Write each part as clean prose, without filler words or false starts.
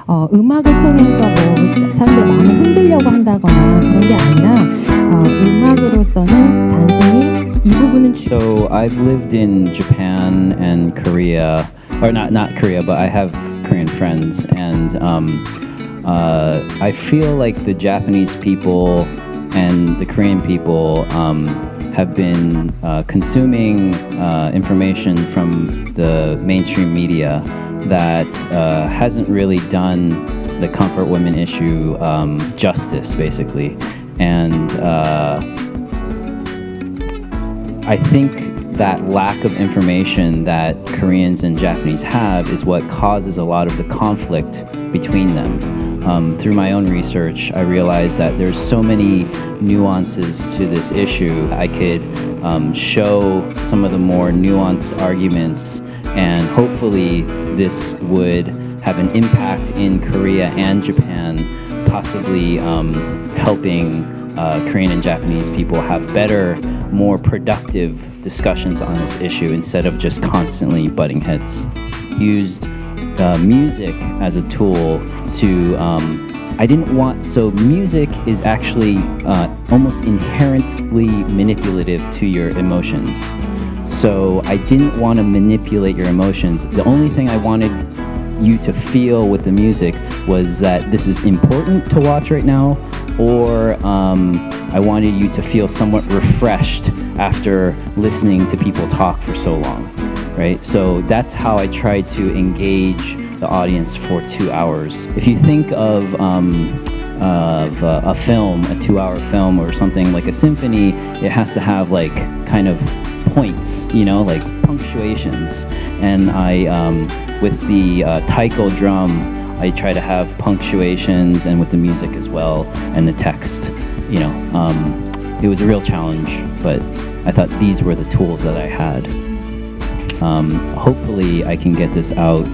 음악을 통해서 뭐 사람들 마음을 흔들려고 한다거나 그런 게 아니라 음악으로서는 단순히 이 부분은 So I've lived in Japan and Korea, or not Korea, but I have Korean friends, and I feel like the Japanese people and the Korean people have been consuming information from the mainstream media that hasn't really done the comfort women issue justice, basically. And I think that lack of information that Koreans and Japanese have is what causes a lot of the conflict between them. Through my own research, I realized that there's so many nuances to this issue. I could show some of the more nuanced arguments, and hopefully this would have an impact in Korea and Japan, possibly helping Korean and Japanese people have better, more productive discussions on this issue instead of just constantly butting heads. Used music as a tool to so music is actually almost inherently manipulative to your emotions. So I didn't want to manipulate your emotions. The only thing I wanted you to feel with the music was that this is important to watch right now, or I wanted you to feel somewhat refreshed after listening to people talk for so long, right? So that's how I tried to engage the audience for 2 hours. If you think of a film, a 2-hour film or something like a symphony, it has to have like kind of points, like punctuations. And I, with the taiko drum, I try to have punctuations, and with the music as well, and the text. It was a real challenge, but I thought these were the tools that I had. Hopefully I can get this out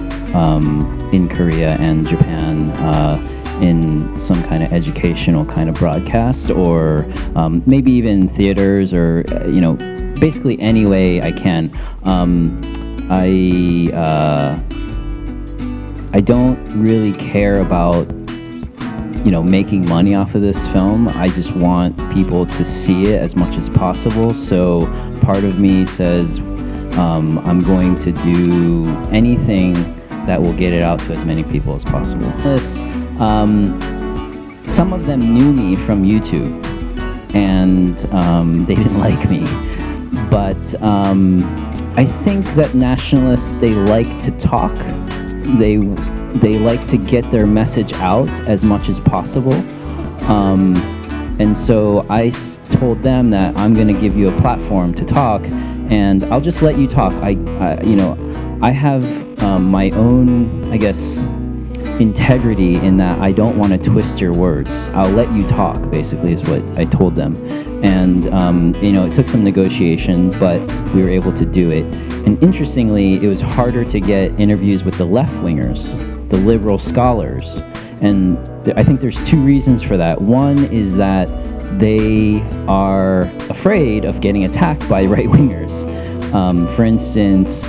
in Korea and Japan in some kind of educational kind of broadcast, or maybe even theaters, or basically any way I can. I don't really care about making money off of this film. I just want people to see it as much as possible. So part of me says I'm going to do anything that will get it out to as many people as possible. Some of them knew me from YouTube, and they didn't like me. But I think that nationalists, they like to talk. They like to get their message out as much as possible. And so I told them that I'm going to give you a platform to talk, and I'll just let you talk. I have my own, I guess, integrity in that I don't want to twist your words. I'll let you talk, basically, is what I told them. And it took some negotiation, but we were able to do it. And interestingly, it was harder to get interviews with the left-wingers, the liberal scholars. And I think there's two reasons for that. One is that they are afraid of getting attacked by right-wingers. For instance,